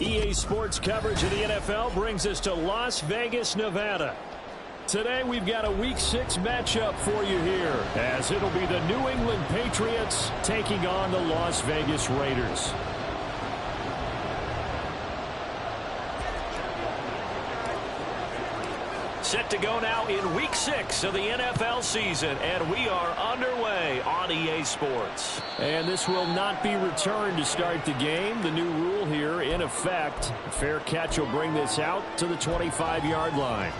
EA Sports coverage of the NFL brings us to Las Vegas, Nevada. Today we've got a Week 6 matchup for you here, as it'll be the New England Patriots taking on the Las Vegas Raiders. Set to go now in Week 6 of the NFL season, and we are underway on EA Sports. And this will not be returned to start the game. The new rule here in effect. A fair catch will bring this out to the 25-yard line.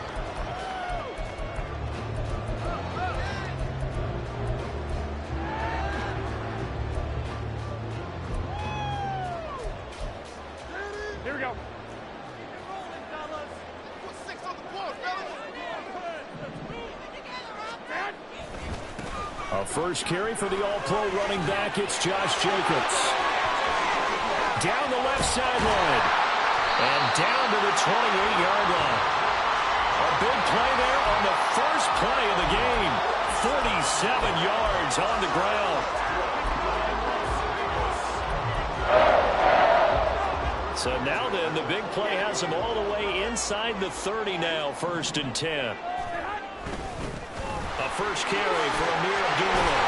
Here we go. A first carry for the all-pro running back. It's Josh Jacobs. Down the left sideline. And down to the 28-yard line. A big play there on the first play of the game. 47 yards on the ground. So now then, the big play has him all the way inside the 30 now, 1st and 10. A first carry for Amir Abdullah.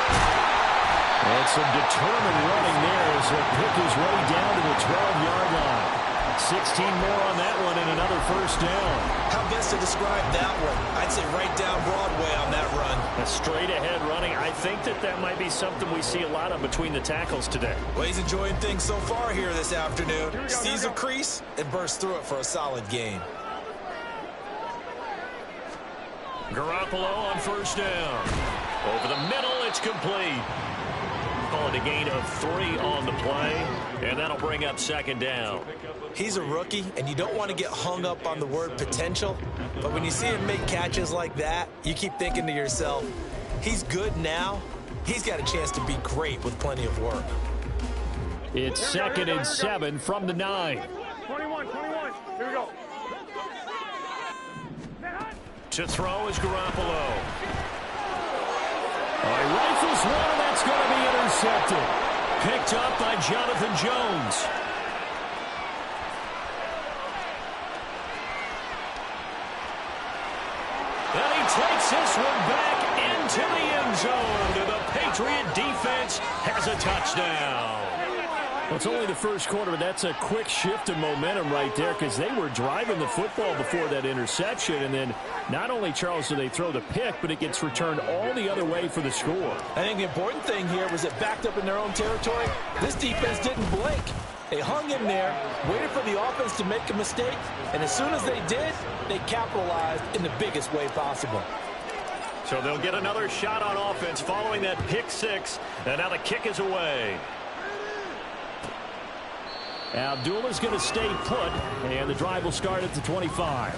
And some determined running there as he'll pick his way down to the 12-yard line. 16 more on that one and another first down. How best to describe that one? I'd say right down Broadway on that run. A straight-ahead running. I think that might be something we see a lot of between the tackles today. Well, he's enjoying things so far here this afternoon. Sees a crease and bursts through it for a solid gain. Garoppolo on first down. Over the middle, it's complete. Call it a gain of 3 on the play, and that'll bring up 2nd down. He's a rookie, and you don't want to get hung up on the word potential, but when you see him make catches like that, you keep thinking to yourself, he's good now. He's got a chance to be great with plenty of work. It's 2nd and 7 from the 9. 21. Here we go. To throw is Garoppolo. He rifles one, and that's going to be intercepted. Picked up by Jonathan Jones. And he takes this one back into the end zone. And the Patriot defense has a touchdown. Well, it's only the first quarter, but that's a quick shift in momentum right there because they were driving the football before that interception. And then not only, Charles, do they throw the pick, but it gets returned all the other way for the score. I think the important thing here was it backed up in their own territory. This defense didn't blink. They hung in there, waited for the offense to make a mistake, and as soon as they did, they capitalized in the biggest way possible. So they'll get another shot on offense following that pick 6, and now the kick is away. Abdullah's going to stay put, and the drive will start at the 25.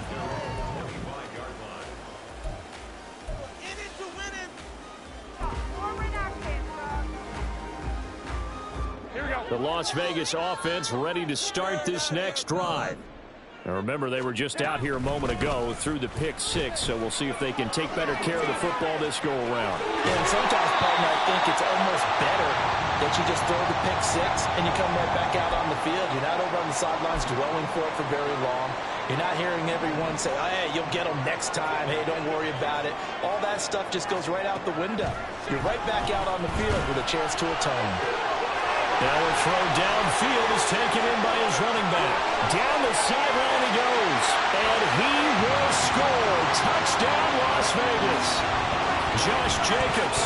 The Las Vegas offense ready to start this next drive. Now remember, they were just out here a moment ago through the pick 6, so we'll see if they can take better care of the football this go around. Yeah, and sometimes, partner, I think it's almost better that you just throw the pick 6 and you come right back out on the field. You're not over on the sidelines dwelling for it for very long. You're not hearing everyone say, oh, hey, you'll get them next time. Hey, don't worry about it. All that stuff just goes right out the window. You're right back out on the field with a chance to atone. Now a throw downfield is taken in by his running back. Down the sideline he goes. And he will score. Touchdown, Las Vegas. Josh Jacobs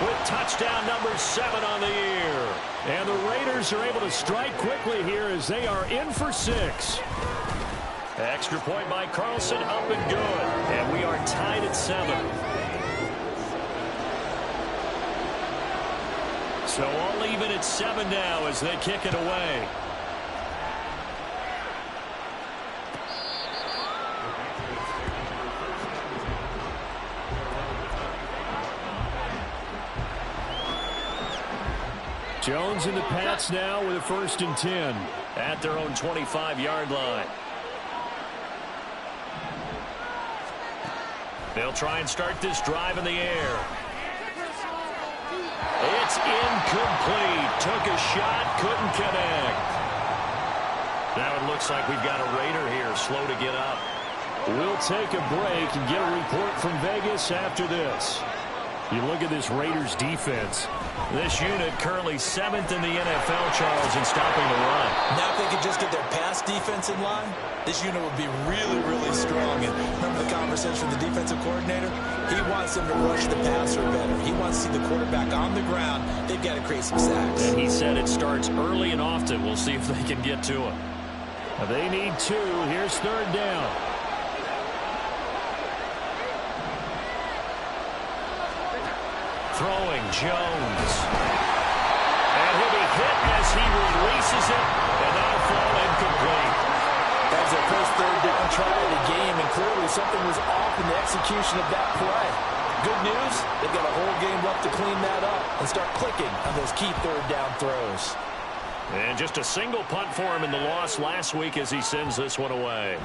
with touchdown number 7 on the year. And the Raiders are able to strike quickly here as they are in for 6. Extra point by Carlson, up and good. And we are tied at 7. So all even at 7 now as they kick it away. Jones and the Pats now with a 1st and 10 at their own 25-yard line. They'll try and start this drive in the air. It's incomplete. Took a shot, couldn't connect. Now it looks like we've got a Raider here, slow to get up. We'll take a break and get a report from Vegas after this. You look at this Raiders defense. This unit currently 7th in the NFL, Charles, in stopping the run. Now if they could just get their pass defense in line, this unit would be really, really strong. And remember the conversation with the defensive coordinator? He wants them to rush the passer better. He wants to see the quarterback on the ground. They've got to create some sacks. And he said it starts early and often. We'll see if they can get to him. Now they need 2. Here's 3rd down. Throwing Jones. And he'll be hit as he releases it. And that'll fall incomplete. That's their first 3rd down try of the game, and clearly something was off in the execution of that play. Good news, they've got a whole game left to clean that up and start clicking on those key 3rd down throws. And just a single punt for him in the loss last week as he sends this one away.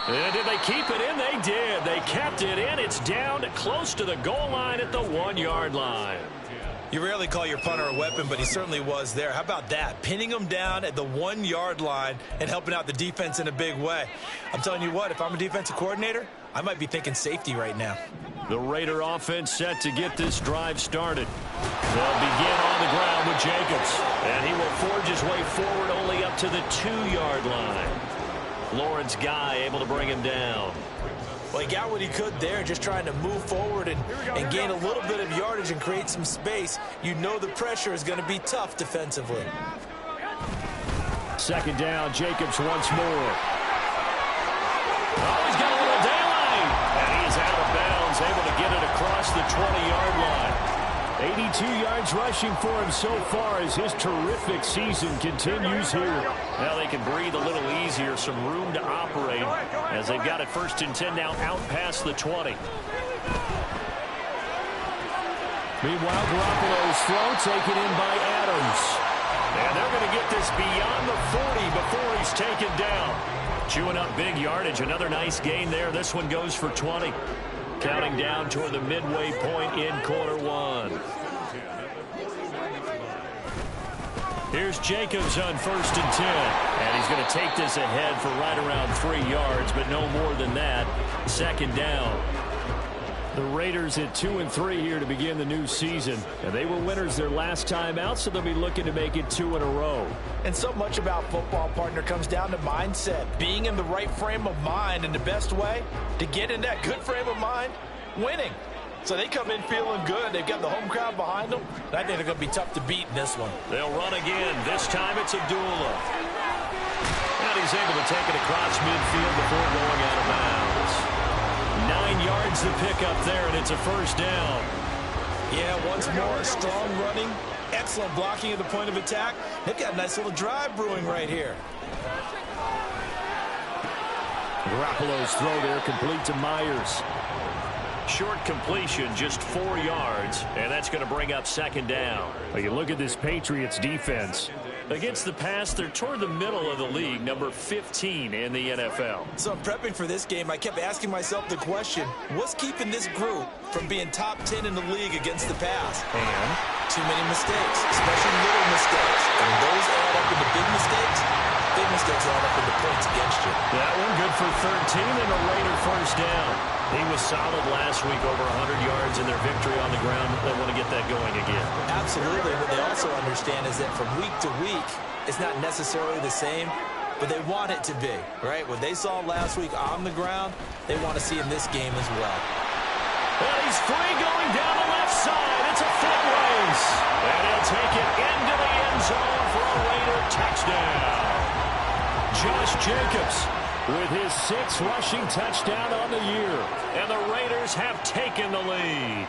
And did they keep it in? They did. They kept it in. It's down close to the goal line at the 1-yard line. You rarely call your punter a weapon, but he certainly was there. How about that? Pinning him down at the 1-yard line and helping out the defense in a big way. I'm telling you what, if I'm a defensive coordinator, I might be thinking safety right now. The Raider offense set to get this drive started. They'll begin on the ground with Jacobs. And he will forge his way forward only up to the 2-yard line. Lawrence Guy able to bring him down. Well, he got what he could there, just trying to move forward and gain a little bit of yardage and create some space. You know the pressure is going to be tough defensively. 2nd down, Jacobs once more. Oh, he's got a little daylight. And he's out of bounds, able to get it across the 20-yard line. 82 yards rushing for him so far as his terrific season continues here. Now they can breathe a little easier, some room to operate as they've got it 1st and 10 now out past the 20. Meanwhile, Garoppolo's throw taken in by Adams. And they're going to get this beyond the 40 before he's taken down. Chewing up big yardage. Another nice gain there. This one goes for 20. Counting down toward the midway point in quarter 1. Here's Jacobs on 1st and 10. And he's going to take this ahead for right around 3 yards, but no more than that. 2nd down. The Raiders at 2-3 here to begin the new season. And they were winners their last time out, so they'll be looking to make it 2 in a row. And so much about football, partner, comes down to mindset. Being in the right frame of mind, and the best way to get in that good frame of mind, winning. So they come in feeling good. They've got the home crowd behind them. And I think they're going to be tough to beat in this one. They'll run again. This time it's Abdullah. And he's able to take it across midfield before going out of bounds. 9 yards to pick up there, and it's a 1st down. Yeah, once more, strong running, excellent blocking at the point of attack. They've got a nice little drive brewing right here. Garoppolo's throw there complete to Myers. Short completion, just 4 yards, and that's going to bring up 2nd down. Well, you look at this Patriots defense. Against the pass, they're toward the middle of the league, number 15 in the NFL. So I'm prepping for this game. I kept asking myself the question, what's keeping this group from being top 10 in the league against the pass? And too many mistakes, especially little mistakes. And when those add up into big mistakes add up into points against you. That one good for 13 and a Raider 1st down. He was solid last week, over 100 yards in their victory on the ground. They want to get that going again. Absolutely. What they also understand is that from week to week, it's not necessarily the same, but they want it to be, right? What they saw last week on the ground, they want to see in this game as well. And he's free going down the left side. It's a foot race. And he'll take it into the end zone for a Raider touchdown. Josh Jacobs with his 6th rushing touchdown on the year. And the Raiders have taken the lead.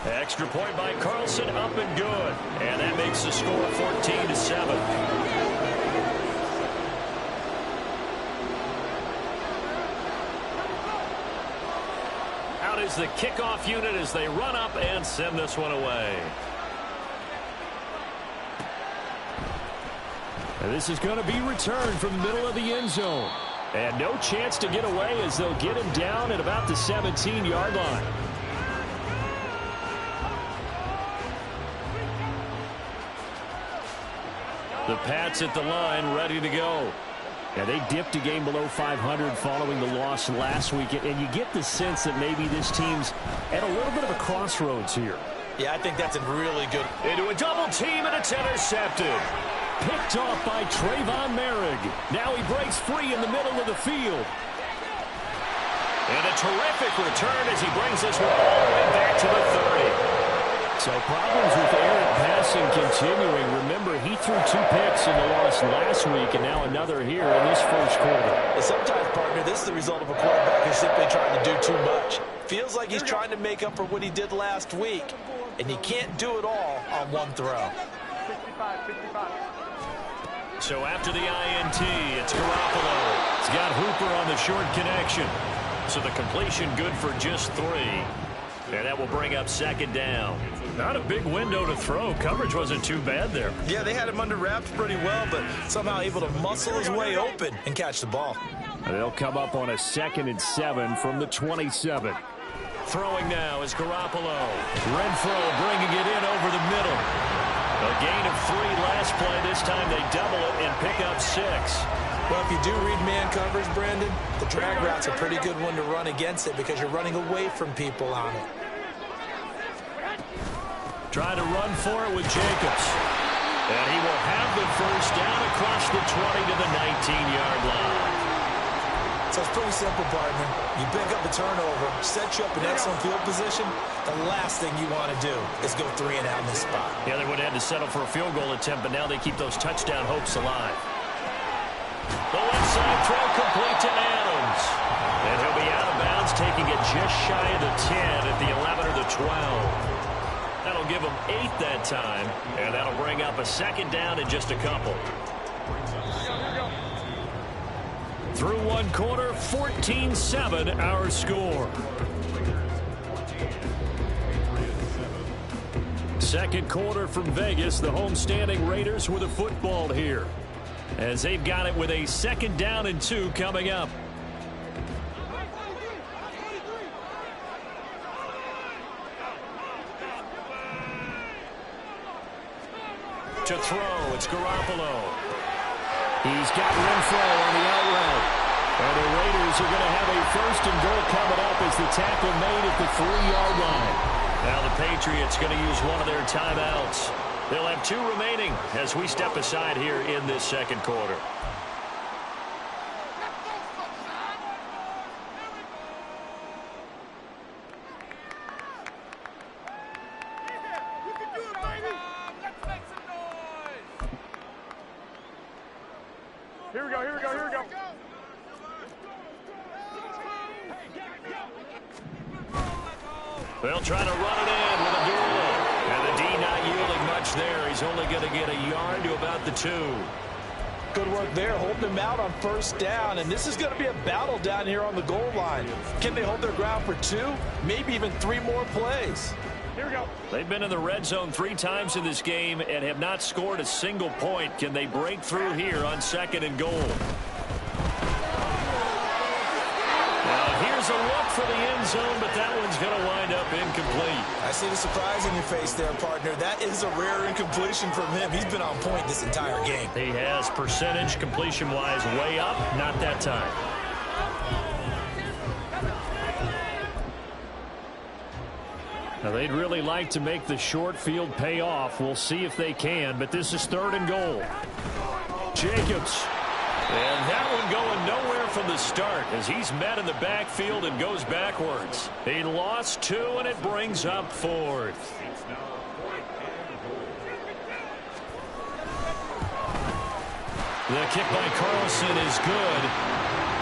Extra point by Carlson, up and good. And that makes the score 14-7. Out is the kickoff unit as they run up and send this one away. And this is going to be returned from the middle of the end zone. And no chance to get away as they'll get him down at about the 17-yard line. The Pats at the line, ready to go. Yeah, they dipped a game below 500 following the loss last week, and you get the sense that maybe this team's at a little bit of a crossroads here. Yeah, I think that's a really good. Into a double team, and it's intercepted. Picked off by Trayvon Merrick. Now he breaks free in the middle of the field. And a terrific return as he brings this one all the way back to the 30. So problems with errant passing continuing. Remember, he threw 2 picks in the loss last week, and now another here in this first quarter. And sometimes, partner, this is the result of a quarterback who's simply trying to do too much. Feels like he's trying to make up for what he did last week, and he can't do it all on one throw. 55. So after the INT, it's Garoppolo. He's got Hooper on the short connection. So the completion good for just 3. And that will bring up 2nd down. Not a big window to throw. Coverage wasn't too bad there. Yeah, they had him under wraps pretty well, but somehow able to muscle his way open and catch the ball. And they'll come up on a 2nd and 7 from the 27. Throwing now is Garoppolo. Renfro bringing it in over the middle. A gain of 3 last play. This time they double it and pick up 6. Well, if you do read man coverage, Brandon, the drag route's a pretty good one to run against it because you're running away from people on it. Try to run for it with Jacobs. And he will have the first down across the 20 to the 19-yard line. So it's pretty simple, partner. You pick up a turnover, set you up in excellent field position. The last thing you want to do is go 3 and out in this spot. Yeah, they would have had to settle for a field goal attempt, but now they keep those touchdown hopes alive. The left side throw complete to Adams. And he'll be out of bounds, taking it just shy of the 10 at the 11 or the 12. That'll give them 8 that time, and that'll bring up a 2nd down in just a couple. Through 1 quarter, 14-7 our score. Second quarter from Vegas, the homestanding Raiders with a football here, as they've got it with a 2nd down and 2 coming up. To throw, it's Garoppolo. He's got Renfro on the out route. And the Raiders are going to have a 1st and goal coming up as the tackle made at the 3-yard line. Now the Patriots going to use one of their timeouts. They'll have 2 remaining as we step aside here in this 2nd quarter. Here we go. They'll try to run it in with a duel. And the D not yielding much there. He's only going to get a yard to about the 2. Good work there, holding them out on 1st down. And this is going to be a battle down here on the goal line. Can they hold their ground for 2, maybe even 3 more plays? Here we go. They've been in the red zone 3 times in this game and have not scored a single point. Can they break through here on 2nd and goal? Now here's a look for the end zone, but that one's going to wind up incomplete. I see the surprise in your face there, partner. That is a rare incompletion from him. He's been on point this entire game. He has percentage completion-wise way up, not that time. Now, they'd really like to make the short field pay off. We'll see if they can, but this is 3rd and goal. Jacobs. And that one going nowhere from the start as he's met in the backfield and goes backwards. He lost 2, and it brings up 4th. The kick by Carlson is good.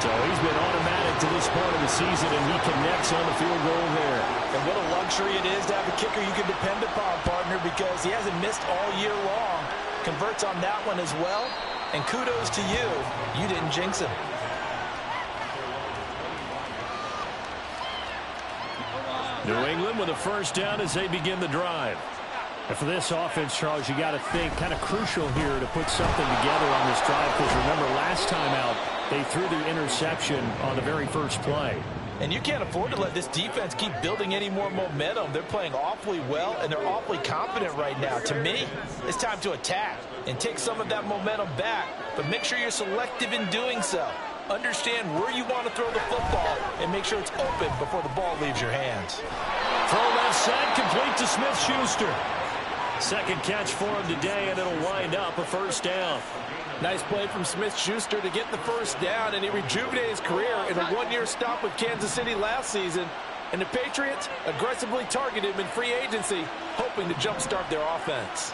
So he's been automatic to this part of the season, and he connects on the field goal there. And what a luxury it is to have a kicker you can depend upon, partner, because he hasn't missed all year long. Converts on that one as well. And kudos to you. You didn't jinx him. New England with a first down as they begin the drive. And for this offense, Charles, you got to think kind of crucial here to put something together on this drive, because remember last time out they threw the interception on the very first play. And you can't afford to let this defense keep building any more momentum. They're playing awfully well, and they're awfully confident right now. To me, it's time to attack and take some of that momentum back, but make sure you're selective in doing so. Understand where you want to throw the football and make sure it's open before the ball leaves your hands. Throw left side, complete to Smith-Schuster. Second catch for him today, and it'll wind up a first down. Nice play from Smith-Schuster to get the first down, and he rejuvenated his career in a one-year stop with Kansas City last season. And the Patriots aggressively targeted him in free agency, hoping to jumpstart their offense.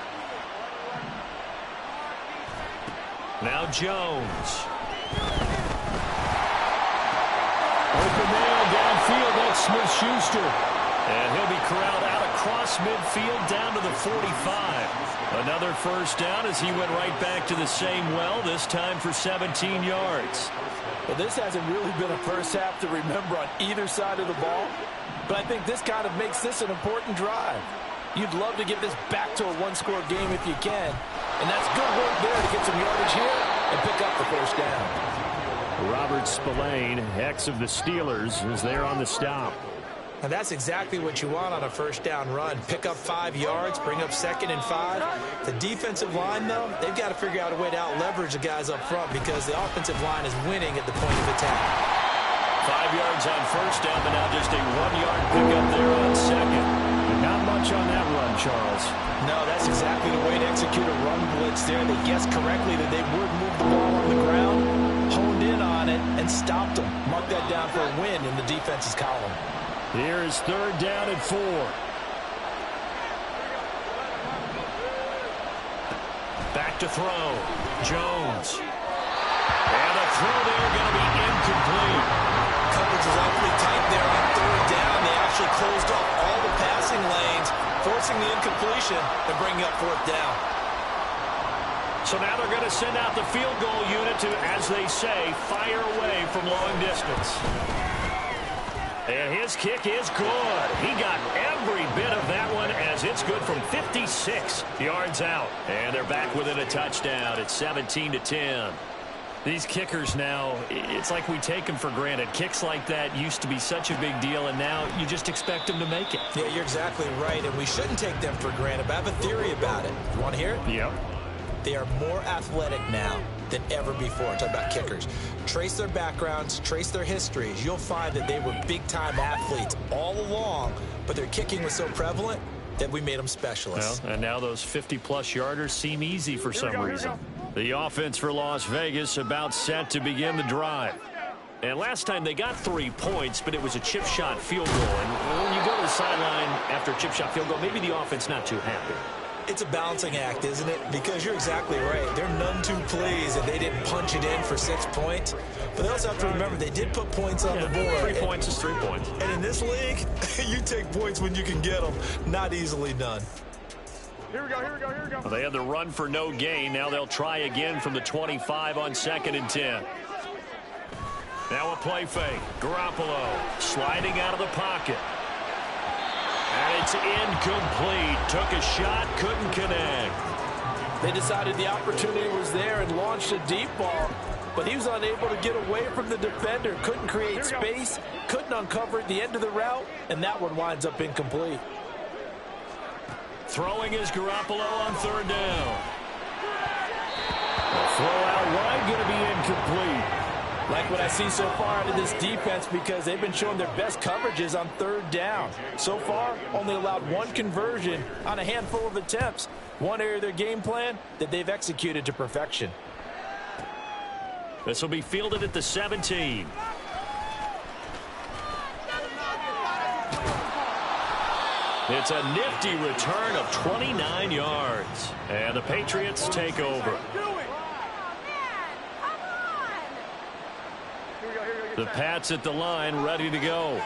Now Jones. Open man downfield, that's Smith-Schuster. And he'll be corralled out across midfield down to the 45. Another first down as he went right back to the same well, this time for 17 yards. Well, this hasn't really been a first half to remember on either side of the ball, but I think this kind of makes this an important drive. You'd love to get this back to a one-score game if you can, and that's good work there to get some yardage here and pick up the first down. Robert Spillane, ex of the Steelers, is there on the stop. And that's exactly what you want on a first down run. Pick up 5 yards, bring up 2nd and 5. The defensive line, though, they've got to figure out a way to out-leverage the guys up front because the offensive line is winning at the point of attack. 5 yards on first down, but now just a 1-yard pickup there on second. But not much on that run, Charles. No, that's exactly the way to execute a run blitz there. They guessed correctly that they would move the ball on the ground, honed in on it, and stopped them. Mark that down for a win in the defense's column. Here is 3rd down and 4. Back to throw. Jones. And the throw there going to be incomplete. Coverage is awfully tight there on 3rd down. They actually closed off all the passing lanes, forcing the incompletion and bringing up 4th down. So now they're going to send out the field goal unit to, as they say, fire away from long distance. And his kick is good. He got every bit of that one as it's good from 56 yards out. And they're back within a touchdown. It's 17-10. These kickers now, it's like we take them for granted. Kicks like that used to be such a big deal, and now you just expect them to make it. Yeah, you're exactly right, and we shouldn't take them for granted. But I have a theory about it. You want to hear it? Yep. They are more athletic now than ever before. I'm talking about kickers. Trace their backgrounds, trace their histories. You'll find that they were big-time athletes all along, but their kicking was so prevalent that we made them specialists. Well, and now those 50-plus yarders seem easy for some reason. The offense for Las Vegas about set to begin the drive. And last time they got 3 points, but it was a chip shot field goal. And when you go to the sideline after a chip shot field goal, maybe the offense not too happy. It's a balancing act, isn't it? Because you're exactly right. They're none too pleased that they didn't punch it in for 6 points. But they also have to remember they did put points on the board. 3 points is 3 points. And in this league, you take points when you can get them. Not easily done. Here we go, here we go, here we go. Well, they had the run for no gain. Now they'll try again from the 25 on 2nd and 10. Now a play fake. Garoppolo sliding out of the pocket. And it's incomplete. Took a shot, couldn't connect. They decided the opportunity was there and launched a deep ball, but he was unable to get away from the defender. Couldn't create space, couldn't uncover at the end of the route, and that one winds up incomplete. Throwing is Garoppolo on 3rd down. The throw out wide going to be incomplete. Like what I see so far out of this defense because they've been showing their best coverages on 3rd down. So far, only allowed 1 conversion on a handful of attempts. One area of their game plan that they've executed to perfection. This will be fielded at the 17. It's a nifty return of 29 yards. And the Patriots take over. The Pats at the line, ready to go.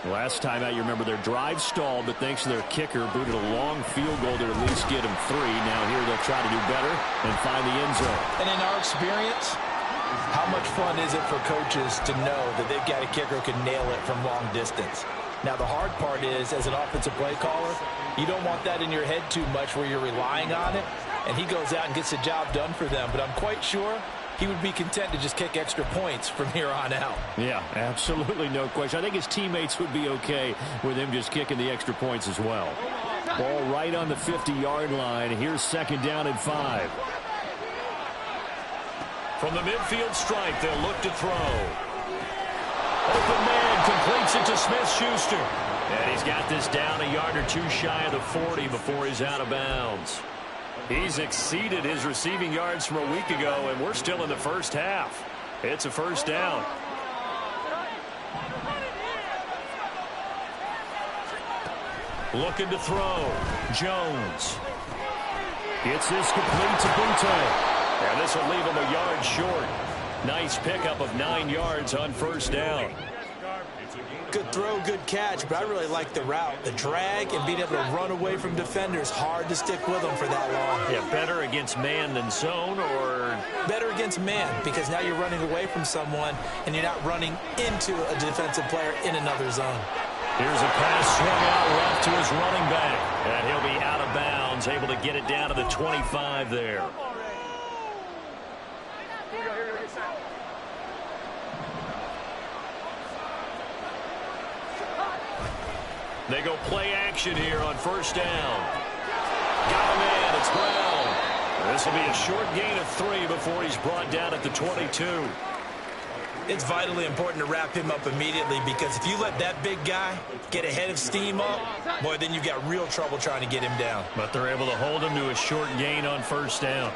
Last time out, you remember their drive stalled, but thanks to their kicker, booted a long field goal to at least get them 3. Now here they'll try to do better and find the end zone. And in our experience, how much fun is it for coaches to know that they've got a kicker who can nail it from long distance? Now, the hard part is, as an offensive play caller, you don't want that in your head too much where you're relying on it, and he goes out and gets the job done for them. But I'm quite sure he would be content to just kick extra points from here on out. Yeah, absolutely no question. I think his teammates would be okay with him just kicking the extra points as well. Ball right on the 50-yard line. Here's 2nd down and 5. From the midfield stripe, they'll look to throw. Open man completes it to Smith-Schuster. And he's got this down a yard or 2 shy of the 40 before he's out of bounds. He's exceeded his receiving yards from a week ago, and we're still in the first half. It's a 1st down. Looking to throw. Jones. Gets this complete to Butte. And this will leave him a yard short. Nice pickup of 9 yards on 1st down. Good throw, good catch, but I really like the route. The drag and being able to run away from defenders, hard to stick with them for that long. Yeah, better against man than zone, or? Better against man, because now you're running away from someone and you're not running into a defensive player in another zone. Here's a pass swung out left to his running back. And he'll be out of bounds, able to get it down to the 25 there. They go play action here on 1st down. Got a man. It's Brown. This will be a short gain of 3 before he's brought down at the 22. It's vitally important to wrap him up immediately, because if you let that big guy get a head of steam up, boy, then you've got real trouble trying to get him down. But they're able to hold him to a short gain on 1st down.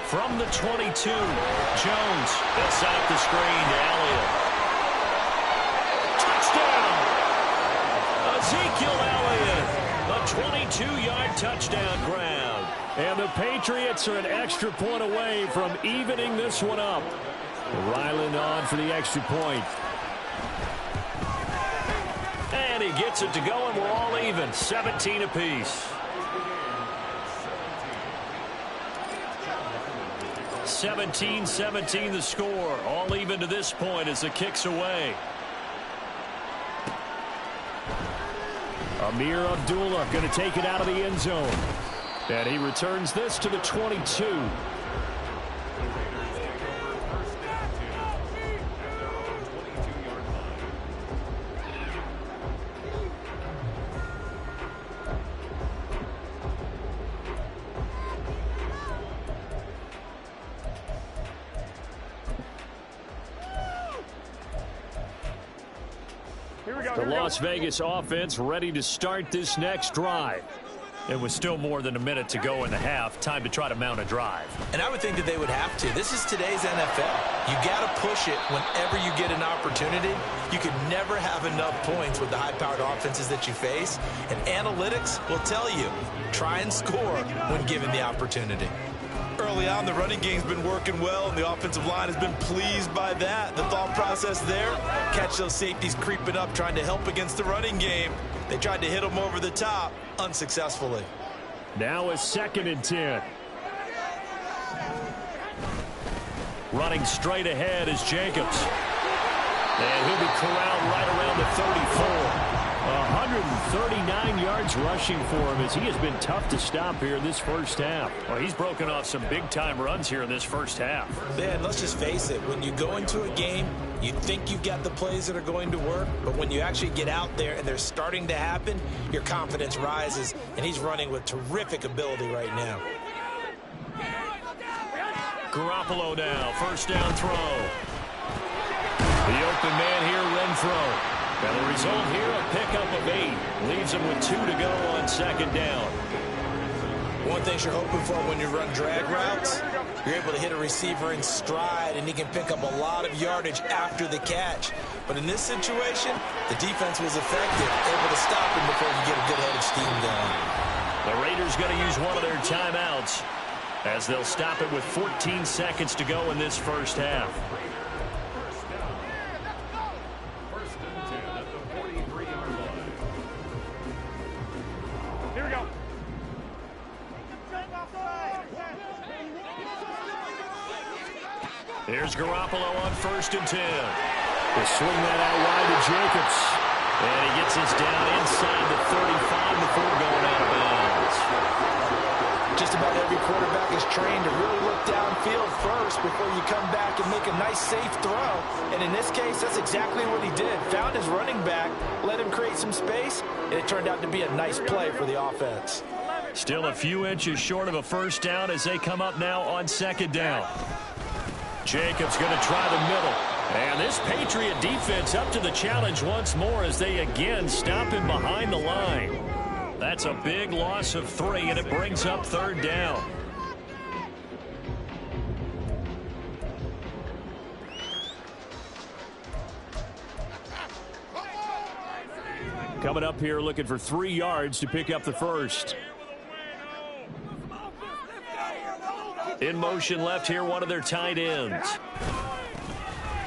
From the 22, Jones. They'll set up the screen to Elliott. Touchdown! Ezekiel Elliott, a 22-yard touchdown grab. And the Patriots are an extra point away from evening this one up. Ryland on for the extra point. And he gets it to go, and we're all even, 17 apiece. 17-17 the score. All even to this point as the kick's away. Amir Abdullah going to take it out of the end zone. And he returns this to the 22. The Las Vegas offense ready to start this next drive. It was still more than a minute to go in the half. Time to try to mount a drive. And I would think that they would have to. This is today's NFL. You got to push it whenever you get an opportunity. You can never have enough points with the high-powered offenses that you face. And analytics will tell you, try and score when given the opportunity. Early on, the running game's been working well, and the offensive line has been pleased by that. The thought process there, catch those safeties creeping up, trying to help against the running game. They tried to hit them over the top, unsuccessfully. Now a 2nd and 10. Running straight ahead is Jacobs. And he'll be corralled right around the 34. 139 yards rushing for him as he has been tough to stop here in this first half. Well, he's broken off some big-time runs here in this first half. Man, let's just face it. When you go into a game, you think you've got the plays that are going to work, but when you actually get out there and they're starting to happen, your confidence rises, and he's running with terrific ability right now. Garoppolo now, 1st down throw. The open man here, Renfro. And the result here, a pickup of 8. Leaves him with 2 to go on 2nd down. One thing you're hoping for when you run drag routes, you're able to hit a receiver in stride, and he can pick up a lot of yardage after the catch. But in this situation, the defense was effective, able to stop him before he get a good head of steam going. The Raiders going to use one of their timeouts as they'll stop it with 14 seconds to go in this first half. Here's Garoppolo on 1st and 10. They swing that out wide to Jacobs. And he gets us down inside the 35 before going out of bounds. Just about every quarterback is trained to really look downfield first before you come back and make a nice, safe throw. And in this case, that's exactly what he did. Found his running back, let him create some space, and it turned out to be a nice play for the offense. Still a few inches short of a 1st down as they come up now on 2nd down. Jacobs going to try the middle. And this Patriot defense up to the challenge once more as they again stop him behind the line. That's a big loss of 3, and it brings up 3rd down. Coming up here looking for 3 yards to pick up the 1st. In motion left here, one of their tight ends.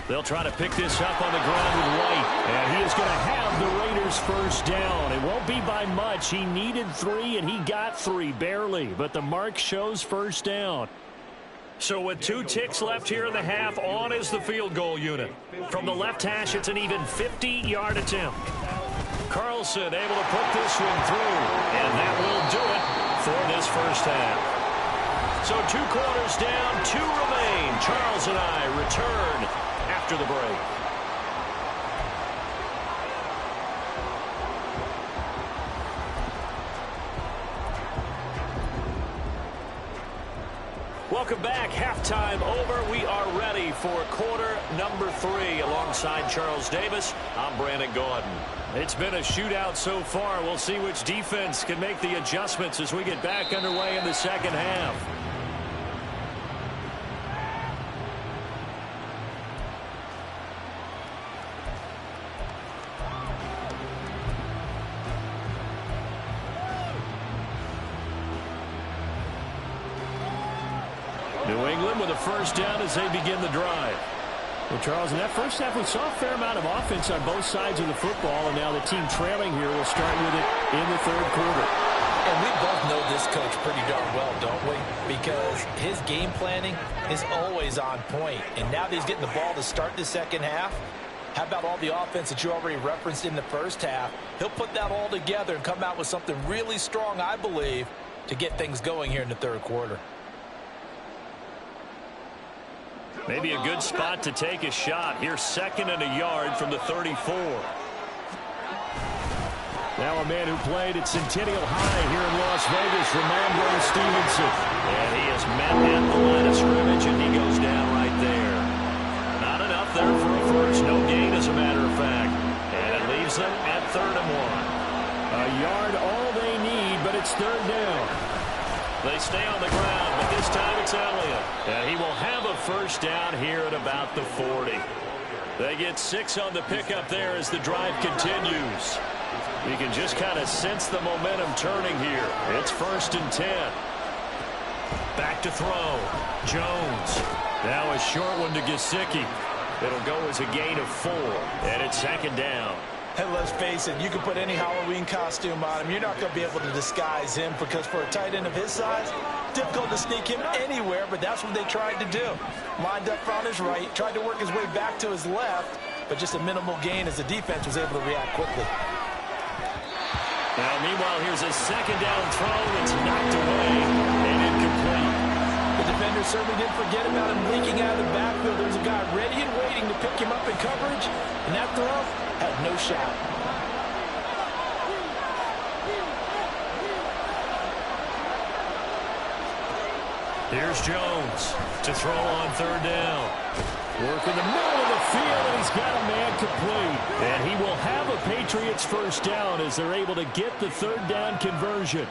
They'll try to pick this up on the ground with White. And he is going to have the Raiders 1st down. It won't be by much. He needed 3, and he got 3, barely. But the mark shows 1st down. So with 2 ticks left here in the half, on is the field goal unit. From the left hash, it's an even 50-yard attempt. Carlson able to put this one through. And that will do it for this 1st half. So 2 quarters down, 2 remain. Charles and I return after the break. Welcome back. Halftime over. We are ready for quarter number 3. Alongside Charles Davis, I'm Brandon Gordon. It's been a shootout so far. We'll see which defense can make the adjustments as we get back underway in the 2nd half. New England with a 1st down as they begin the drive. Well, Charles, in that 1st half, we saw a fair amount of offense on both sides of the football, and now the team trailing here will start with it in the 3rd quarter. And we both know this coach pretty darn well, don't we? Because his game planning is always on point. And now that he's getting the ball to start the 2nd half, how about all the offense that you already referenced in the 1st half? He'll put that all together and come out with something really strong, I believe, to get things going here in the 3rd quarter. Maybe a good spot to take a shot. Here's 2nd and a yard from the 34. Now a man who played at Centennial High here in Las Vegas, Ramondre Stevenson. And he is met at the line of scrimmage, and he goes down right there. Not enough there for a 1st. No gain, as a matter of fact. And it leaves them at 3rd and 1. A yard all they need, but it's 3rd down. They stay on the ground, but this time it's Elliott. And he will have a 1st down here at about the 40. They get 6 on the pickup there as the drive continues. You can just kind of sense the momentum turning here. It's 1st and 10. Back to throw. Jones. Now a short one to Gesicki. It'll go as a gain of 4. And it's 2nd down. And let's face it, you can put any Halloween costume on him. You're not going to be able to disguise him because for a tight end of his size, difficult to sneak him anywhere, but that's what they tried to do. Lined up on his right, tried to work his way back to his left, but just a minimal gain as the defense was able to react quickly. Now, meanwhile, here's a 2nd down throw that's knocked away and incomplete. The defender certainly didn't forget about him leaking out of the backfield. There's a guy ready and waiting to pick him up in coverage, and that throw had no shot. Here's Jones to throw on 3rd down. Work in the middle of the field, and he's got a man complete. And he will have a Patriots 1st down as they're able to get the 3rd down conversion.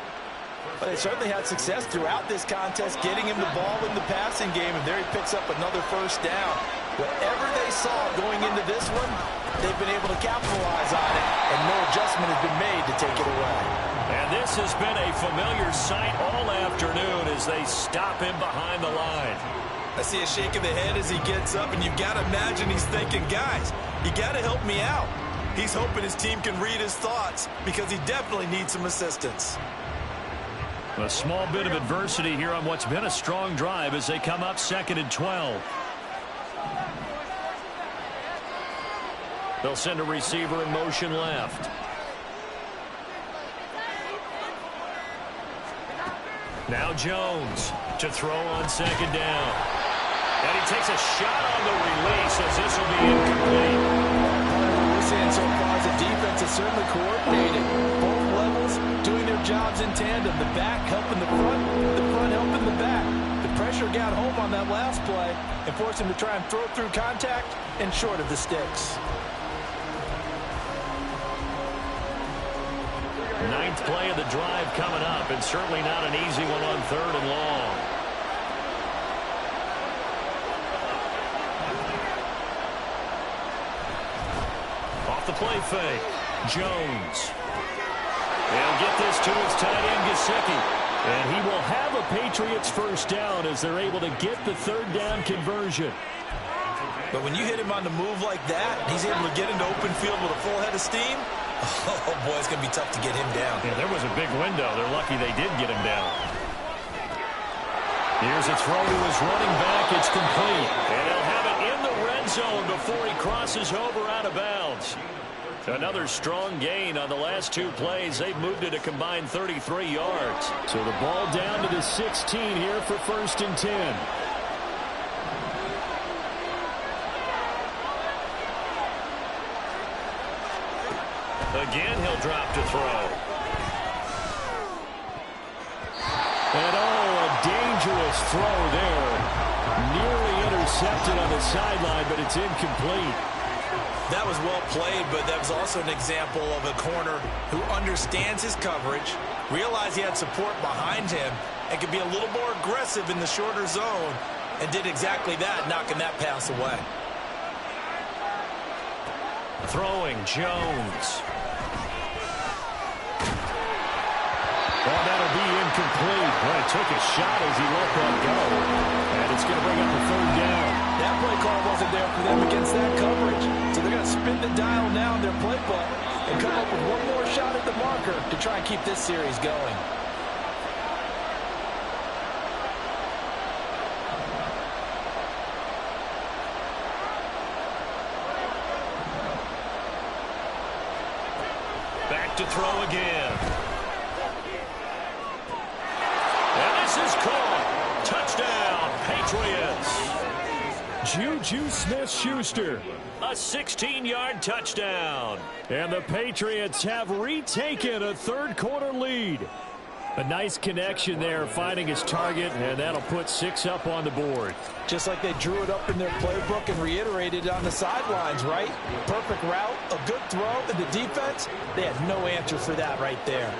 But they certainly had success throughout this contest, getting him the ball in the passing game, and there he picks up another 1st down. Whatever they saw going into this one, they've been able to capitalize on it, and no adjustment has been made to take it away. And this has been a familiar sight all afternoon as they stop him behind the line. I see a shake of the head as he gets up, and you've got to imagine he's thinking, guys, you got to help me out. He's hoping his team can read his thoughts because he definitely needs some assistance. A small bit of adversity here on what's been a strong drive as they come up 2nd and 12. They'll send a receiver in motion left. Now Jones to throw on second down. And he takes a shot on the release as this will be incomplete. What we're seeing so far is the defense is certainly coordinated. Both levels doing their jobs in tandem. The back helping the front helping the back. The pressure got home on that last play and forced him to try and throw through contact and short of the sticks. Ninth play of the drive coming up, and certainly not an easy one on 3rd and long. Off the play fake, Jones. They'll get this to his tight end, Gesicki. And he will have a Patriots first down as they're able to get the 3rd down conversion. But when you hit him on the move like that, he's able to get into open field with a full head of steam. Oh, boy, it's going to be tough to get him down. Yeah, there was a big window. They're lucky they did get him down. Here's a throw to his running back. It's complete. And he'll have it in the red zone before he crosses over out of bounds. Another strong gain on the last 2 plays. They've moved it a combined 33 yards. So the ball down to the 16 here for 1st and 10. Again, he'll drop to throw. And a dangerous throw there. Nearly intercepted on the sideline, but it's incomplete. That was well played, but that was also an example of a corner who understands his coverage, realized he had support behind him, and could be a little more aggressive in the shorter zone, and did exactly that, knocking that pass away. Throwing, Jones. Well, that'll be incomplete. Well, he took a shot as he let that go. And it's going to bring up a 3rd down. That play call wasn't there for them against that coverage. So they're going to spin the dial now in their playbook and come up with one more shot at the marker to try and keep this series going. Back to throw again. And this is caught. Touchdown, Patriots. Juju Smith-Schuster, a 16-yard touchdown. And the Patriots have retaken a 3rd quarter lead. A nice connection there, finding his target, and that'll put 6 up on the board. Just like they drew it up in their playbook and reiterated it on the sidelines, right? Perfect route, a good throw, and the defense, they had no answer for that right there.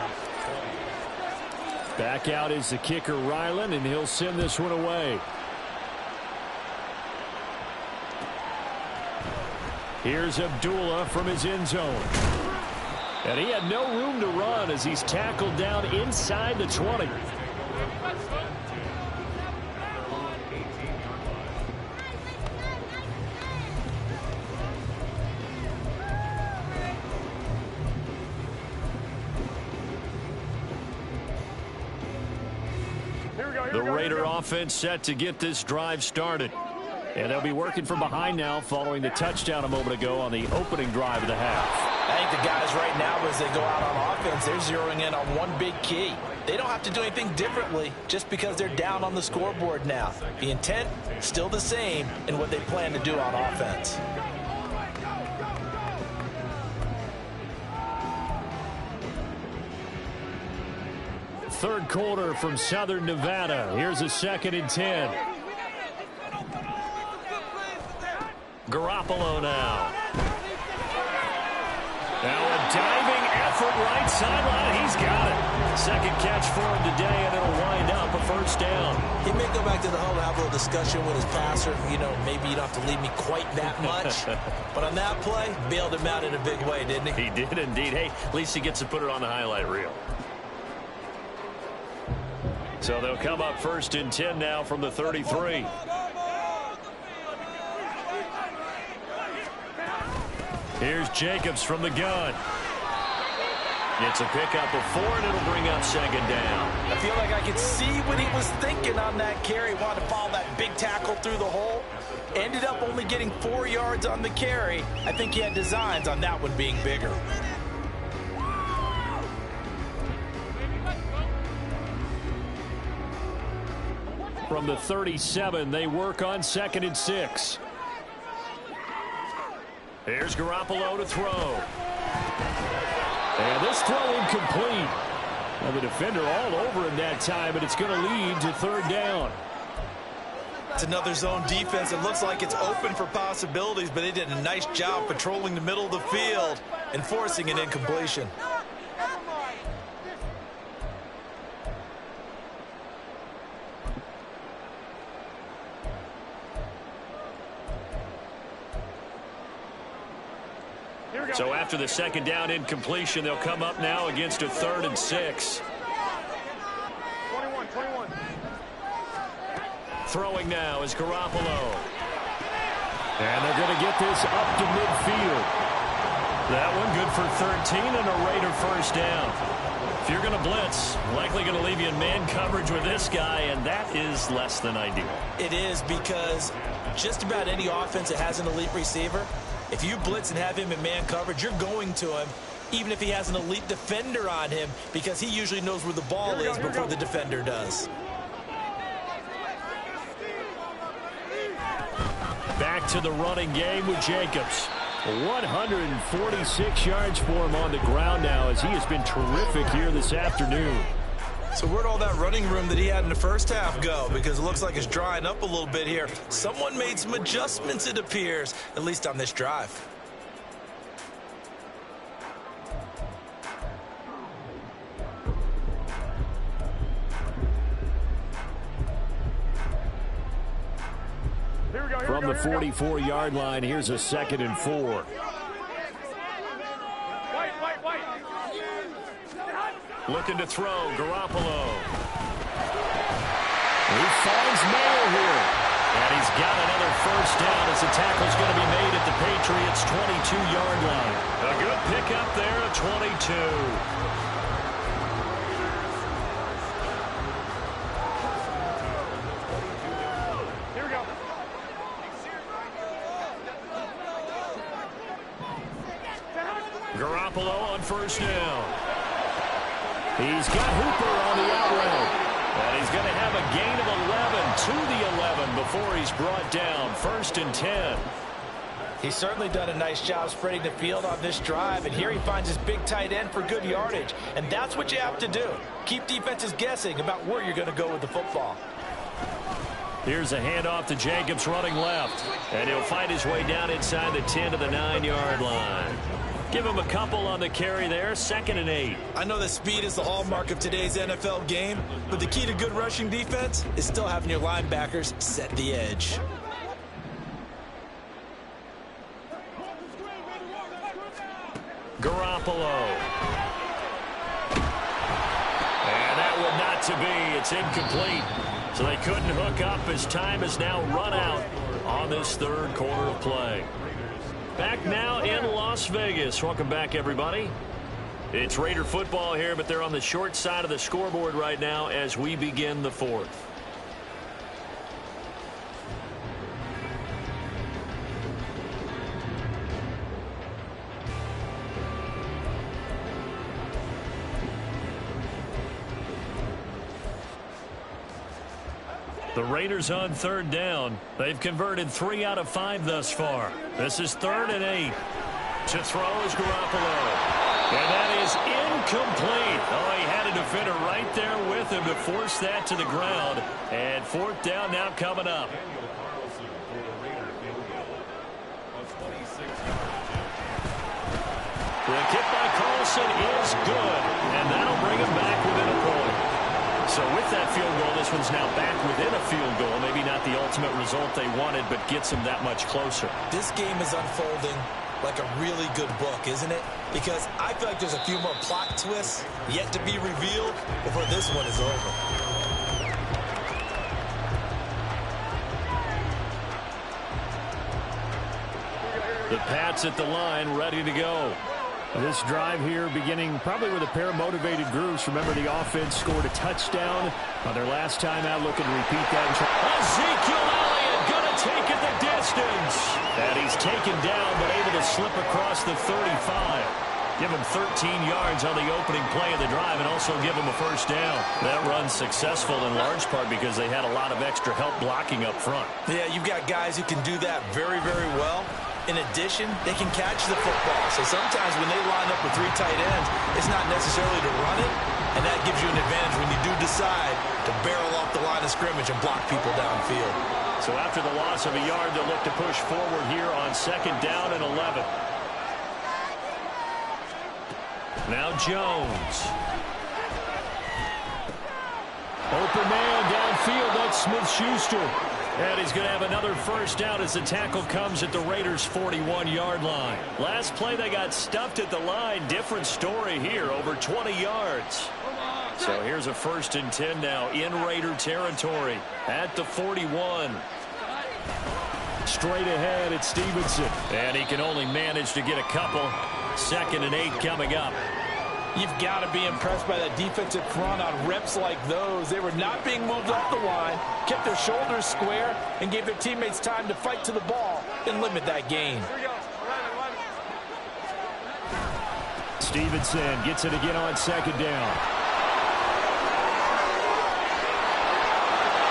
Back out is the kicker, Ryland, and he'll send this one away. Here's Abdullah from his end zone. And he had no room to run as he's tackled down inside the 20. The Raider offense set to get this drive started. And they'll be working from behind now following the touchdown a moment ago on the opening drive of the half. I think the guys right now, as they go out on offense, they're zeroing in on one big key. They don't have to do anything differently just because they're down on the scoreboard now. The intent, still the same in what they plan to do on offense. Third quarter from Southern Nevada. Here's a 2nd and 10. Garoppolo now. Now a diving effort right sideline. He's got it. Second catch for him today, and it'll wind up a first down. He may go back to the huddle and have a little discussion with his passer. You know, maybe you don't have to leave me quite that much. But on that play, bailed him out in a big way, didn't he? He did indeed. Hey, at least he gets to put it on the highlight reel. So they'll come up 1st and 10 now from the 33. Here's Jacobs from the gun. Gets a pickup of 4, and it'll bring up 2nd down. I feel like I could see what he was thinking on that carry. Wanted to follow that big tackle through the hole. Ended up only getting 4 yards on the carry. I think he had designs on that one being bigger. From the 37, they work on 2nd and 6. Here's Garoppolo to throw. And this throw incomplete. Now the defender all over him that time, and it's going to lead to 3rd down. It's another zone defense. It looks like it's open for possibilities, but they did a nice job patrolling the middle of the field and forcing an incompletion. So after the 2nd down incompletion, they'll come up now against a 3rd and 6. 21. Throwing now is Garoppolo. And they're going to get this up to midfield. That one good for 13 and a Raider 1st down. If you're going to blitz, likely going to leave you in man coverage with this guy, and that is less than ideal. It is, because just about any offense that has an elite receiver, if you blitz and have him in man coverage, you're going to him, even if he has an elite defender on him, because he usually knows where the ball is before the defender does. Back to the running game with Jacobs. 146 yards for him on the ground now, as he has been terrific here this afternoon. So where'd all that running room that he had in the first half go? Because it looks like it's drying up a little bit here. Someone made some adjustments, it appears, at least on this drive. From the 44-yard line, here's a 2nd and 4. Looking to throw, Garoppolo. He finds Mayo here. And he's got another 1st down as the tackle's going to be made at the Patriots' 22-yard line. A good pickup there at 22. Garoppolo on 1st down. He's got Hooper on the out route. And he's going to have a gain of 11 to the 11 before he's brought down. 1st and 10. He's certainly done a nice job spreading the field on this drive, and here he finds his big tight end for good yardage. And that's what you have to do. Keep defenses guessing about where you're going to go with the football. Here's a handoff to Jacobs running left. And he'll find his way down inside the 10 to the 9-yard line. Give him a couple on the carry there. 2nd and 8. I know that speed is the hallmark of today's NFL game, but the key to good rushing defense is still having your linebackers set the edge. Garoppolo. And that one not to be. It's incomplete. So they couldn't hook up as time has now run out on this 3rd quarter of play. Back now in Las Vegas. Welcome back, everybody. It's Raider football here, but they're on the short side of the scoreboard right now as we begin the 4th. The Raiders on 3rd down. They've converted 3 out of 5 thus far. This is 3rd and 8. To throw is Garoppolo. And that is incomplete. Oh, he had a defender right there with him to force that to the ground. And 4th down now coming up. The kick by Carlson is good. And that'll bring him back within a point. So with that field goal, this one's now back within a field goal. Maybe not the ultimate result they wanted, but gets them that much closer. This game is unfolding like a really good book, isn't it? Because I feel like there's a few more plot twists yet to be revealed before this one is over. The Pats at the line, ready to go. This drive here beginning probably with a pair of motivated groups. Remember, the offense scored a touchdown on their last time out. Looking to repeat that. Ezekiel Elliott going to take it the distance. And he's taken down, but able to slip across the 35. Give him 13 yards on the opening play of the drive and also give him a first down. That run's successful in large part because they had a lot of extra help blocking up front. Yeah, you've got guys who can do that very, very well. In addition, they can catch the football. So sometimes when they line up with 3 tight ends, it's not necessarily to run it, and that gives you an advantage when you do decide to barrel off the line of scrimmage and block people downfield. So after the loss of a yard, they'll look to push forward here on 2nd down and 11. Now Jones. Open man downfield. That's Smith-Schuster. And he's going to have another first down as the tackle comes at the Raiders' 41-yard line. Last play, they got stuffed at the line. Different story here, over 20 yards. So here's a 1st and 10 now in Raider territory at the 41. Straight ahead, it's Stevenson. And he can only manage to get a couple. 2nd and 8 coming up. You've got to be impressed by that defensive front on reps like those. They were not being moved off the line, kept their shoulders square, and gave their teammates time to fight to the ball and limit that gain. Stevenson gets it again on 2nd down.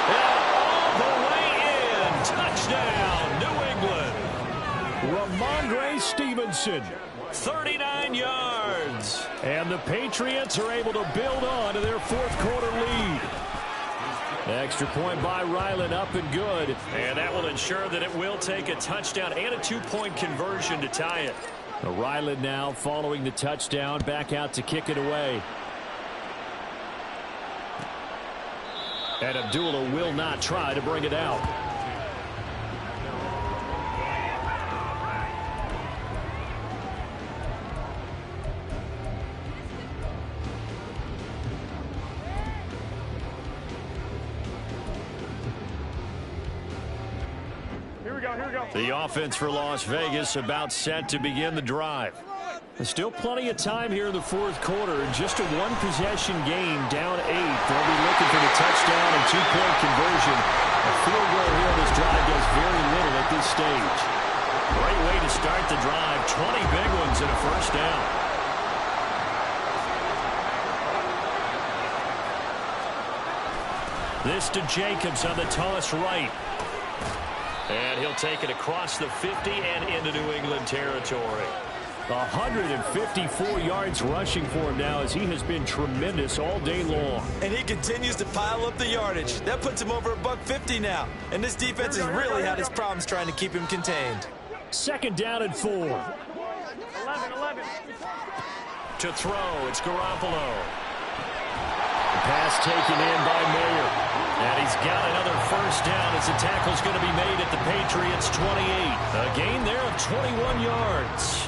And all the way in. Touchdown, New England. Ramondre Stevenson. 39 yards. And the Patriots are able to build on to their 4th quarter lead. Extra point by Ryland, up and good. And that will ensure that it will take a touchdown and a 2-point conversion to tie it. Ryland now following the touchdown, back out to kick it away. And Abdullah will not try to bring it out. The offense for Las Vegas about set to begin the drive. There's still plenty of time here in the 4th quarter. Just a 1-possession game, down 8. They'll be looking for the touchdown and 2-point conversion. A field goal here on this drive does very little at this stage. Great way to start the drive. 20 big ones and a first down. This to Jacobs on the toss right. And he'll take it across the 50 and into New England territory. 154 yards rushing for him now as he has been tremendous all day long. And he continues to pile up the yardage. That puts him over $150 now. And this defense has really had its problems trying to keep him contained. 2nd down and 4. 11. To throw, it's Garoppolo. The pass taken in by Mayer. And he's got another first down as the tackle's going to be made at the Patriots' 28. A gain there of 21 yards.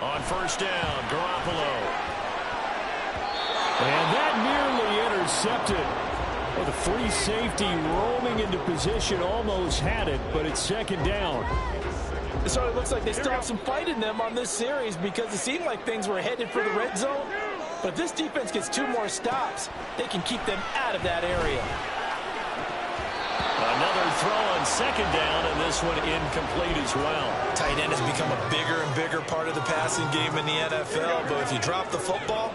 On first down, Garoppolo. And that nearly intercepted. Well, the free safety roaming into position almost had it, but it's 2nd down. So it looks like they still have some fight in them on this series because it seemed like things were headed for the red zone. But this defense gets 2 more stops. They can keep them out of that area. Another throw on 2nd down, and this one incomplete as well. Tight end has become a bigger and bigger part of the passing game in the NFL, but if you drop the football,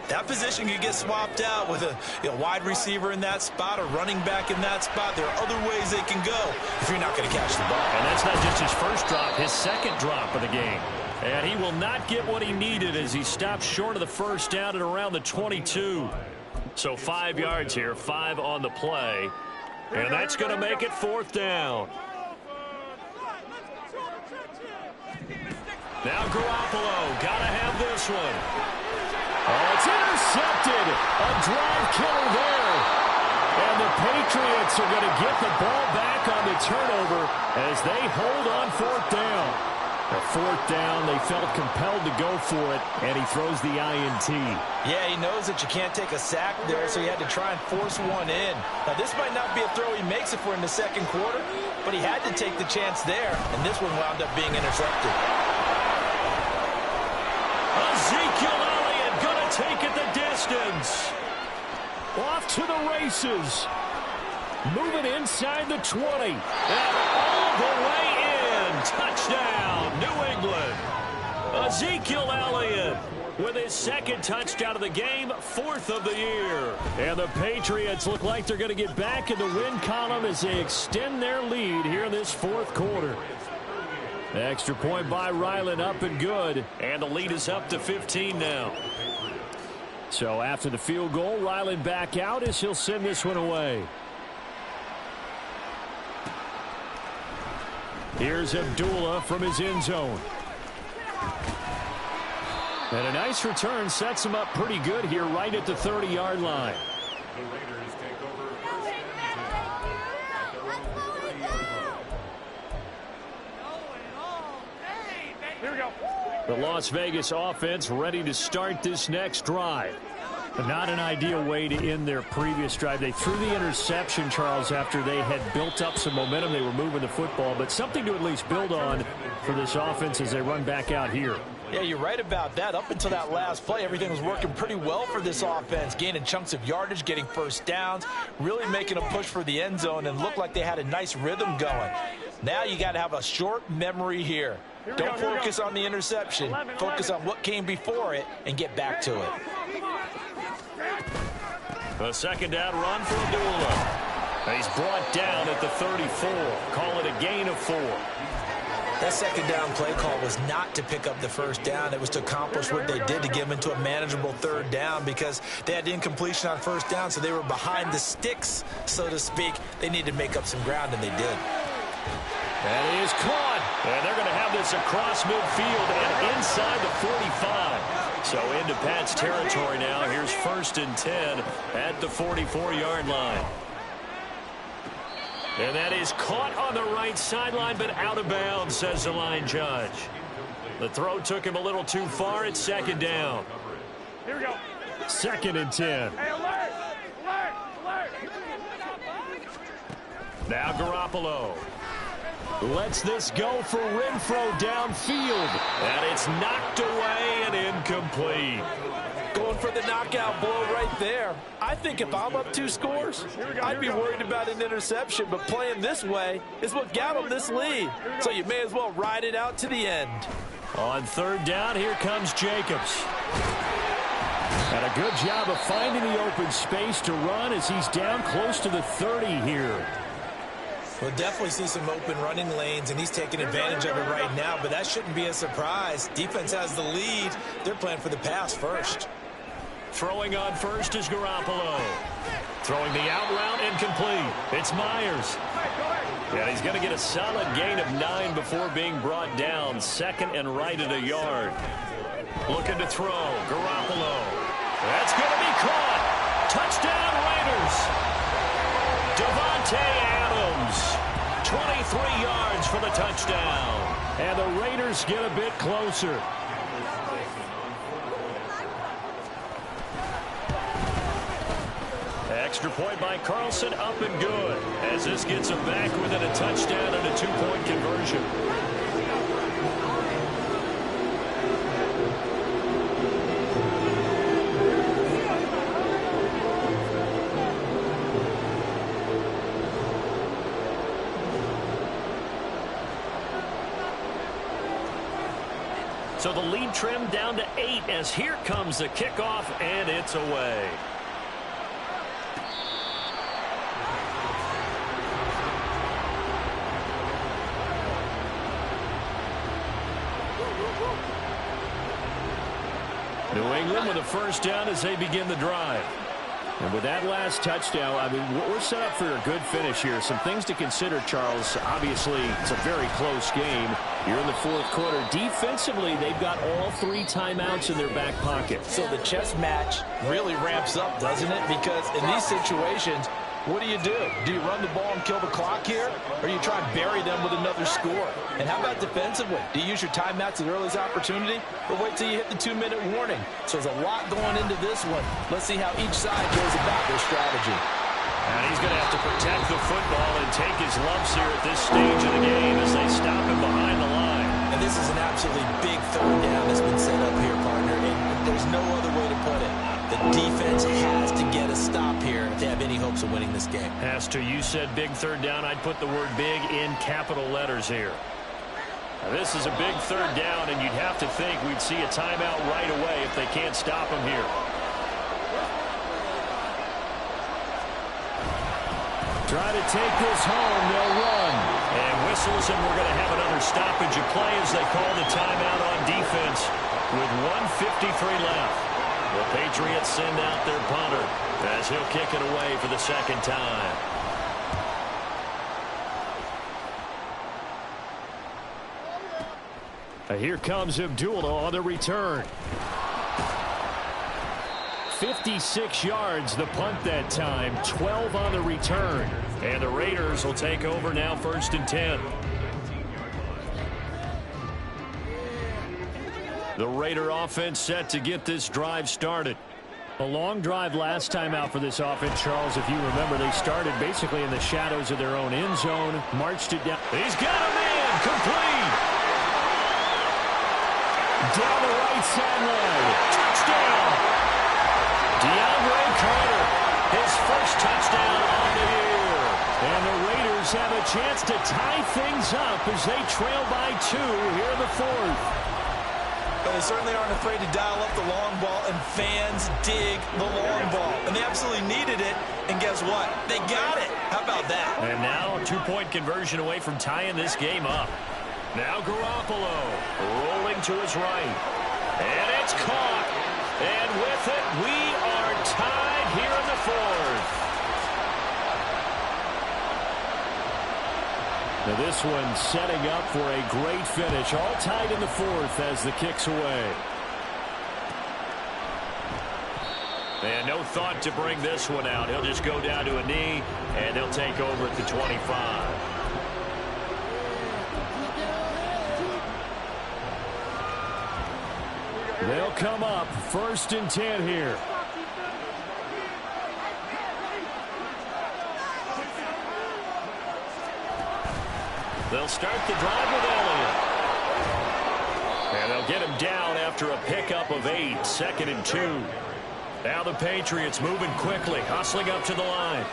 that position could get swapped out with a wide receiver in that spot, a running back in that spot. There are other ways they can go if you're not going to catch the ball. And that's not just his first drop, his 2nd drop of the game. And he will not get what he needed as he stops short of the first down at around the 22. So 5 yards here, 5 on the play. And that's going to make it 4th down. Now Garoppolo, got to have this one. Oh, it's intercepted. A drive killer there. And the Patriots are going to get the ball back on the turnover as they hold on 4th down. A fourth down, they felt compelled to go for it, and he throws the INT. Yeah, he knows that you can't take a sack there, so he had to try and force one in. Now, this might not be a throw he makes if we're in the second quarter, but he had to take the chance there, and this one wound up being intercepted. Ezekiel Elliott going to take it the distance. Off to the races. Moving inside the 20. And all the way in. Touchdown, New England. Ezekiel Elliott with his second touchdown of the game, fourth of the year. And the Patriots look like they're going to get back in the win column as they extend their lead here in this fourth quarter. Extra point by Ryland, up and good. And the lead is up to 15 now. So after the field goal, Ryland back out as he'll send this one away. Here's Abdullah from his end zone. And a nice return sets him up pretty good here right at the 30-yard line. Here we go. The Las Vegas offense ready to start this next drive. Not an ideal way to end their previous drive. They threw the interception, Charles, after they had built up some momentum. They were moving the football, but something to at least build on for this offense as they run back out here. Yeah, you're right about that. Up until that last play, everything was working pretty well for this offense, gaining chunks of yardage, getting first downs, really making a push for the end zone, and looked like they had a nice rhythm going. Now you got to have a short memory here. Don't focus on the interception. Focus on what came before it and get back to it. A second down run for Abdullah. He's brought down at the 34. Call it a gain of 4. That second down play call was not to pick up the first down. It was to accomplish what they did to get them into a manageable third down because they had incompletion on first down, so they were behind the sticks, so to speak. They needed to make up some ground, and they did. That is caught. And they're going to have this across midfield and inside the 45. So into Pat's territory now. Here's 1st and 10 at the 44-yard line. And that is caught on the right sideline, but out of bounds, says the line judge. The throw took him a little too far. It's second down. Here we go. 2nd and 10. Hey, alert! Alert! Alert! Now Garoppolo lets this go for Renfro downfield. And it's knocked away and incomplete. Going for the knockout blow right there. I think if I'm up 2 scores, I'd be worried about an interception, but playing this way is what got them this lead. So you may as well ride it out to the end. On 3rd down, here comes Jacobs. And a good job of finding the open space to run as he's down close to the 30 here. We'll definitely see some open running lanes, and he's taking advantage of it right now, but that shouldn't be a surprise. Defense has the lead. They're playing for the pass first. Throwing on first is Garoppolo. Throwing the out route incomplete. It's Myers. And he's going to get a solid gain of 9 before being brought down. 2nd and right at a yard. Looking to throw. Garoppolo. That's going to be caught. Touchdown Raiders. Devontae Adams. 23 yards for the touchdown. And the Raiders get a bit closer. Extra point by Carlson, up and good. As this gets him back within a touchdown and a 2-point conversion. So the lead trimmed down to 8 as here comes the kickoff, and it's away. New England with a first down as they begin the drive. And with that last touchdown, I mean, we're set up for a good finish here. Some things to consider, Charles. Obviously, it's a very close game. You're in the 4th quarter. Defensively, they've got all 3 timeouts in their back pocket. So the chess match really ramps up, doesn't it? Because in these situations, What do? Do you run the ball and kill the clock here? Or you try and bury them with another score? And how about defensively? Do you use your timeouts at the earliest opportunity? Or wait till you hit the 2-minute warning? So there's a lot going into this one. Let's see how each side goes about their strategy. And he's going to have to protect the football and take his lumps here at this stage of the game as they stop him behind the line. And this is an absolutely big third down that's been set up here, partner. And there's no other way to put it. The defense has to get a stop here if they have any hopes of winning this game. Has to. You said big third down. I'd put the word big in capital letters here. Now, this is a big third down, and you'd have to think we'd see a timeout right away if they can't stop him here. Try to take this home. They'll run. And whistles, and we're going to have another stoppage of play as they call the timeout on defense with 1:53 left. The Patriots send out their punter as he'll kick it away for the second time. Here comes Abdullah on the return. 56 yards the punt that time, 12 on the return. And the Raiders will take over now, 1st and 10. The Raider offense set to get this drive started. A long drive last time out for this offense, Charles. If you remember, they started basically in the shadows of their own end zone, marched it down. He's got a man, complete. Down the right sideline. Touchdown. DeAndre Carter, his first touchdown on the year. And the Raiders have a chance to tie things up as they trail by 2 here in the 4th. But they certainly aren't afraid to dial up the long ball, and fans dig the long ball. And they absolutely needed it, and guess what? They got it. How about that? And now a 2-point conversion away from tying this game up. Now Garoppolo rolling to his right. And it's caught. And with it, we are tied here in the 4th. Now this one setting up for a great finish. All tied in the 4th as the kick's away. And no thought to bring this one out. He'll just go down to a knee, and he'll take over at the 25. They'll come up 1st and 10 here. They'll start the drive with Elliott. And they'll get him down after a pickup of 8, 2nd and 2. Now the Patriots moving quickly, hustling up to the line.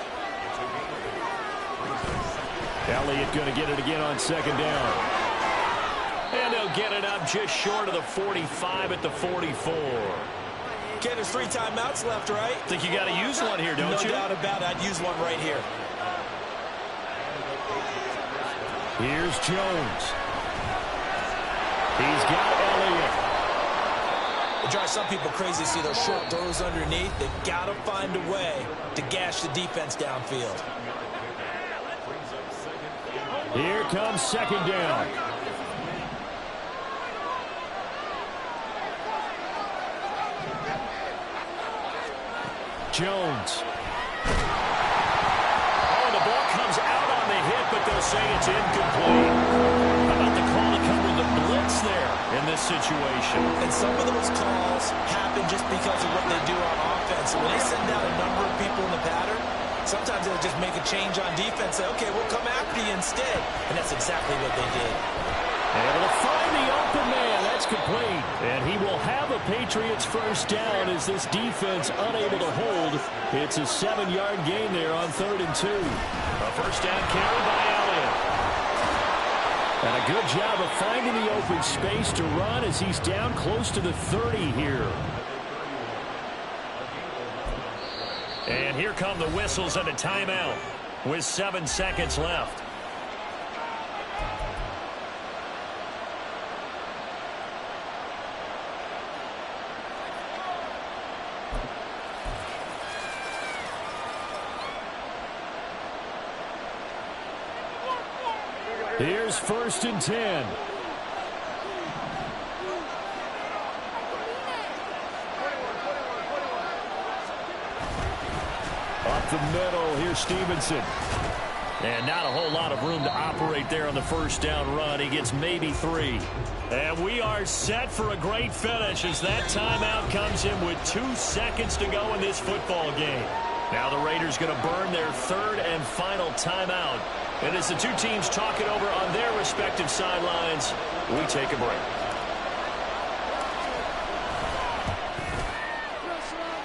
Elliott going to get it again on 2nd down. And they'll get it up just short of the 45 at the 44. Okay, there's 3 timeouts left, right? Think you got to use one here, don't you? No doubt about it. I'd use one right here. Here's Jones. He's got Elliott. It drives some people crazy to see those short throws underneath. They've got to find a way to gash the defense downfield. Here comes 2nd down. Jones. Oh, the ball comes out on the hit, but they'll say it's incomplete. How about the call to come with the blitz there in this situation? And some of those calls happen just because of what they do on offense. So when they send out a number of people in the pattern, sometimes they'll just make a change on defense, say, okay, we'll come after you instead. And that's exactly what they did. Able to find the open man. That's complete. And he will have a Patriots 1st down as this defense unable to hold. It's a 7-yard gain there on 3rd and 2. A 1st down carry by Elliott. And a good job of finding the open space to run as he's down close to the 30 here. And here come the whistles and a timeout with 7 seconds left. Here's 1st and 10. up the middle. Here's Stevenson. And not a whole lot of room to operate there on the first down run. He gets maybe 3. And we are set for a great finish as that timeout comes in with 2 seconds to go in this football game. Now the Raiders going to burn their 3rd and final timeout. And as the two teams talk it over on their respective sidelines, we take a break.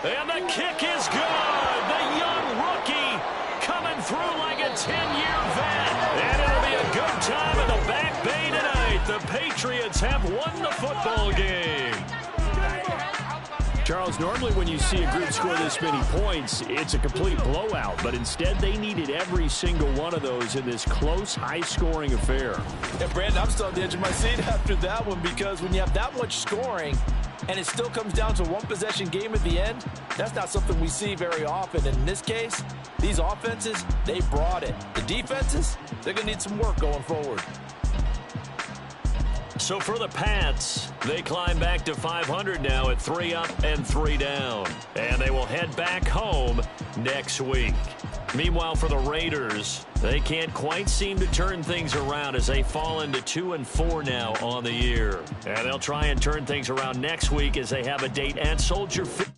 And the kick is good. The young rookie coming through like a 10-year vet. And it'll be a good time in the Back Bay tonight. The Patriots have won the football game. Charles, normally when you see a group score this many points, it's a complete blowout. But instead, they needed every single one of those in this close, high-scoring affair. And, Brandon, I'm still on the edge of my seat after that one because when you have that much scoring and it still comes down to one-possession game at the end, that's not something we see very often. And in this case, these offenses, they brought it. The defenses, they're going to need some work going forward. So for the Pats, they climb back to 500 now at 3 up and 3 down. And they will head back home next week. Meanwhile, for the Raiders, they can't quite seem to turn things around as they fall into 2-4 now on the year. And they'll try and turn things around next week as they have a date at Soldier Field.